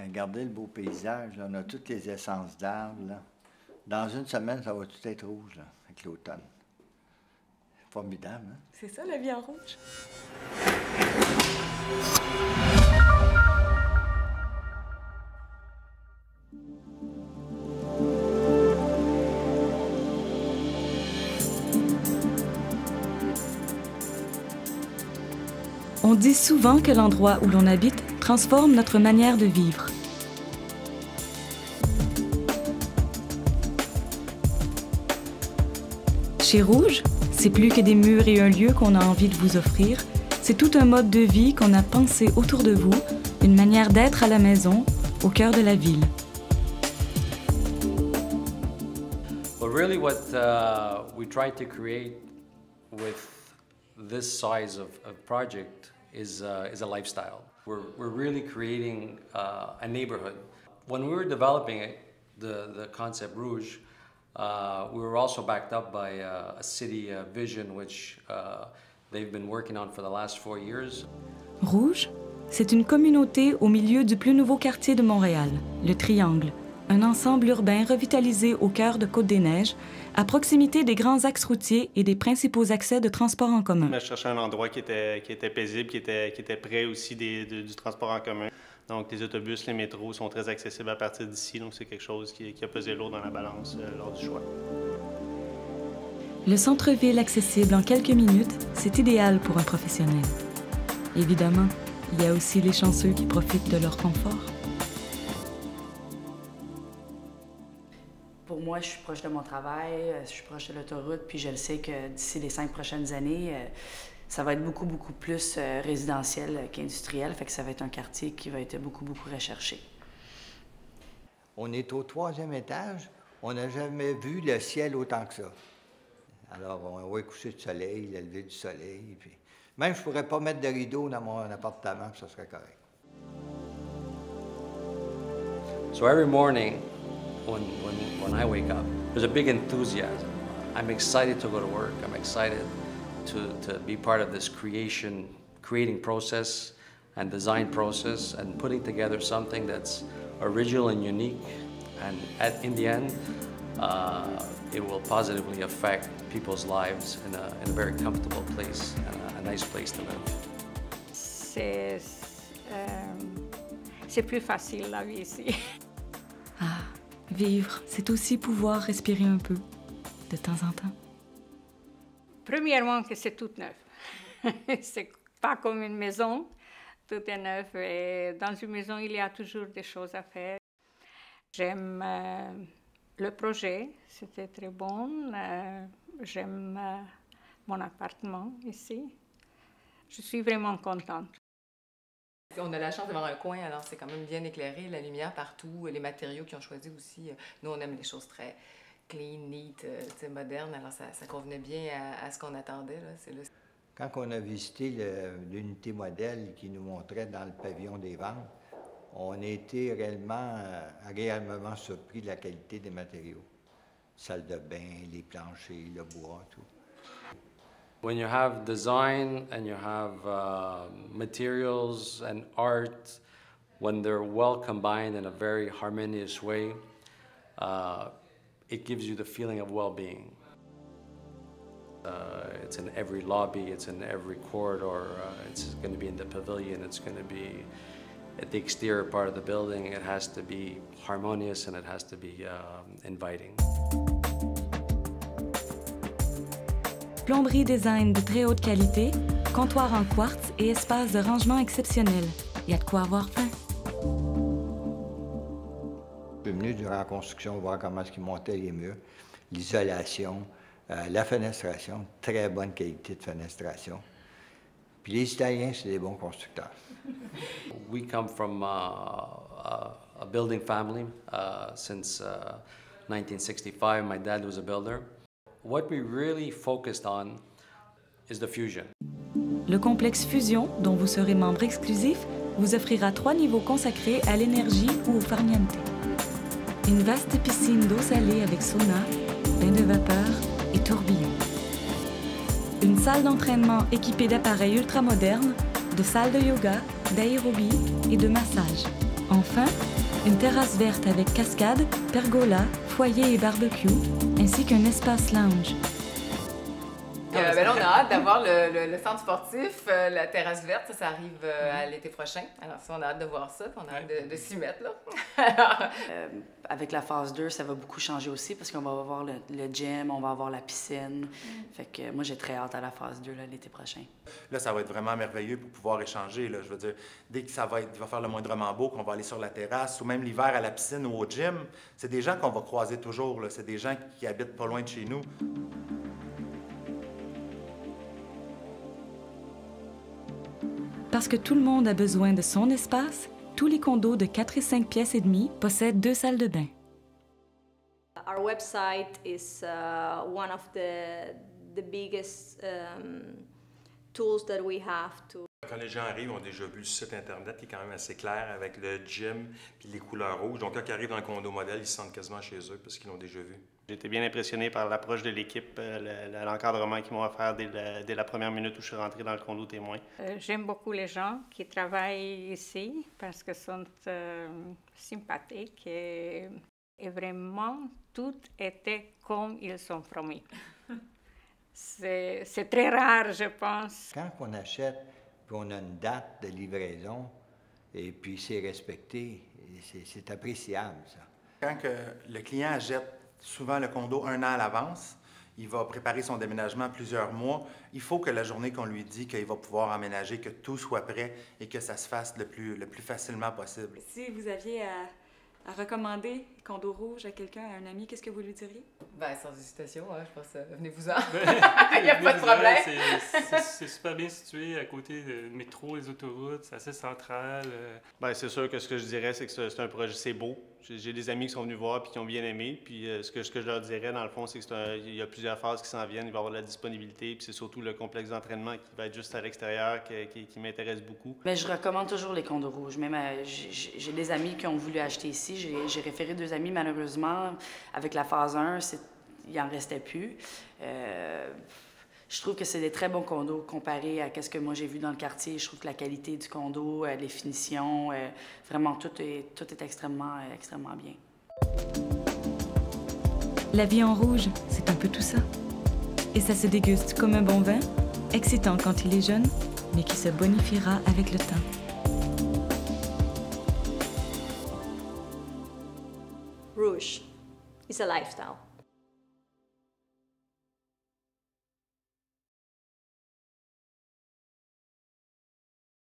Regardez le beau paysage, là. On a toutes les essences d'arbres, là. Dans une semaine, ça va tout être rouge, là, avec l'automne. Formidable, hein? C'est ça, la vie en rouge? On dit souvent que l'endroit où l'on habite transforme notre manière de vivre. Chez Rouge, c'est plus que des murs et un lieu qu'on a envie de vous offrir, c'est tout un mode de vie qu'on a pensé autour de vous, une manière d'être à la maison, au cœur de la ville. Well, really what we try to create with this size of project is a lifestyle. We're really creating a neighborhood. When we were developing it, the concept Rouge, we were also backed up by a city vision which they've been working on for the last 4 years. Rouge, c'est une communauté au milieu du plus nouveau quartier de Montréal, le Triangle, un ensemble urbain revitalisé au cœur de Côte-des-Neiges, à proximité des grands axes routiers et des principaux accès de transport en commun. Je cherchais un endroit qui était paisible, qui était près aussi du transport en commun. Donc, les autobus, les métros sont très accessibles à partir d'ici, donc c'est quelque chose qui a pesé lourd dans la balance lors du choix. Le centre-ville accessible en quelques minutes, c'est idéal pour un professionnel. Évidemment, il y a aussi les chanceux qui profitent de leur confort. Pour moi, je suis proche de mon travail, je suis proche de l'autoroute, puis je le sais que d'ici les 5 prochaines années, ça va être beaucoup plus résidentiel qu'industriel, fait que ça va être un quartier qui va être beaucoup recherché. On est au 3e étage, on n'a jamais vu le ciel autant que ça. Alors, on voit le coucher du soleil, le lever du soleil, puis même je ne pourrais pas mettre de rideau dans mon appartement, puis ça serait correct. So every morning, when I wake up, there's a big enthusiasm. I'm excited to go to work. I'm excited to be part of this creating process and design process and putting together something that's original and unique. And in the end, it will positively affect people's lives in a very comfortable place and a nice place to live. C'est plus facile la vie ici. Ah, vivre, c'est aussi pouvoir respirer un peu, de temps en temps. Premièrement, que c'est tout neuf. C'est pas comme une maison, tout est neuf. Et dans une maison, il y a toujours des choses à faire. J'aime le projet, c'était très bon. J'aime mon appartement ici. Je suis vraiment contente. On a la chance d'avoir un coin, alors c'est quand même bien éclairé, la lumière partout, les matériaux qu'ils ont choisis aussi. Nous, on aime les choses très clean, neat, modernes, alors ça convenait bien à ce qu'on attendait. Là. Quand on a visité l'unité modèle qui nous montrait dans le pavillon des ventes, on a été agréablement surpris de la qualité des matériaux. Salle de bain, les planchers, le bois, tout. When you have design and you have materials and art, when they're well combined in a very harmonious way, it gives you the feeling of well-being. It's in every lobby, it's in every corridor, it's going to be in the pavilion, it's going to be at the exterior part of the building. It has to be harmonious and it has to be inviting. Plomberie design de très haute qualité, comptoir en quartz et espace de rangement exceptionnel. Il y a de quoi avoir faim. Je suis venu durant la construction voir comment est-ce qu'ils montaient les murs, l'isolation, la fenestration, très bonne qualité de fenestration. Puis les Italiens, c'est des bons constructeurs. We come from a building family since 1965. My dad was a builder. What we really focused on is the fusion. Le complexe Fusion, dont vous serez membre exclusif, vous offrira 3 niveaux consacrés à l'énergie ou au farniente. Une vaste piscine d'eau salée avec sauna, bain de vapeur et tourbillon. Une salle d'entraînement équipée d'appareils ultramodernes, de salles de yoga, d'aérobie et de massage. Enfin, Une terrasse verte avec cascade, pergola, foyer et barbecue, ainsi qu'un espace lounge. Ben là, on a hâte d'avoir le centre sportif, la terrasse verte, ça arrive à l'été prochain. Alors ça, on a hâte de voir ça, puis on a hâte de s'y mettre, là. Avec la phase 2, ça va beaucoup changer aussi parce qu'on va avoir le gym, on va avoir la piscine. Fait que moi, j'ai très hâte à la phase 2 l'été prochain. Là, ça va être vraiment merveilleux pour pouvoir échanger. Là. Je veux dire, dès que il va faire le moindrement beau, qu'on va aller sur la terrasse ou même l'hiver à la piscine ou au gym, c'est des gens qu'on va croiser toujours. Là. C'est des gens qui habitent pas loin de chez nous. Parce que tout le monde a besoin de son espace, tous les condos de 4 et 5 pièces et demie possèdent 2 salles de bain. Our website is one of the biggest tools that we have to. Quand les gens arrivent, ils ont déjà vu le site Internet qui est quand même assez clair avec le gym puis les couleurs rouges. Donc, quand ils arrivent dans le condo modèle, ils se sentent quasiment chez eux parce qu'ils l'ont déjà vu. J'ai été bien impressionné par l'approche de l'équipe, l'encadrement qu'ils m'ont offert dès la première minute où je suis rentré dans le condo témoin. J'aime beaucoup les gens qui travaillent ici parce qu'ils sont sympathiques et vraiment tout était comme ils sont promis. C'est très rare, je pense. Quand on achète, puis on a une date de livraison, et puis c'est respecté, c'est appréciable, ça. Quand que le client achète souvent le condo 1 an à l'avance, il va préparer son déménagement plusieurs mois. Il faut que la journée qu'on lui dit qu'il va pouvoir emménager, que tout soit prêt et que ça se fasse le plus facilement possible. Si vous aviez à recommander Condo Rouge à quelqu'un, à un ami, qu'est-ce que vous lui diriez? Bien, sans hésitation, hein, je pense, venez-vous-en. Il n'y a pas de problème. C'est super bien situé à côté du métro, les autoroutes, c'est assez central. Bien, c'est sûr que ce que je dirais, c'est que c'est un projet, c'est beau. J'ai des amis qui sont venus voir et qui ont bien aimé. Puis ce que je leur dirais, dans le fond, c'est qu'il y a plusieurs phases qui s'en viennent. Il va y avoir de la disponibilité. Puis c'est surtout le complexe d'entraînement qui va être juste à l'extérieur qui m'intéresse beaucoup. Bien, je recommande toujours les condos rouges. Même j'ai des amis qui ont voulu acheter ici. J'ai référé 2 amis, malheureusement. Avec la phase 1, il n'en restait plus. Je trouve que c'est des très bons condos comparés à ce que moi j'ai vu dans le quartier. Je trouve que la qualité du condo, les finitions, vraiment tout est extrêmement bien. La vie en rouge, c'est un peu tout ça. Et ça se déguste comme un bon vin, excitant quand il est jeune, mais qui se bonifiera avec le temps. Rouge is a lifestyle.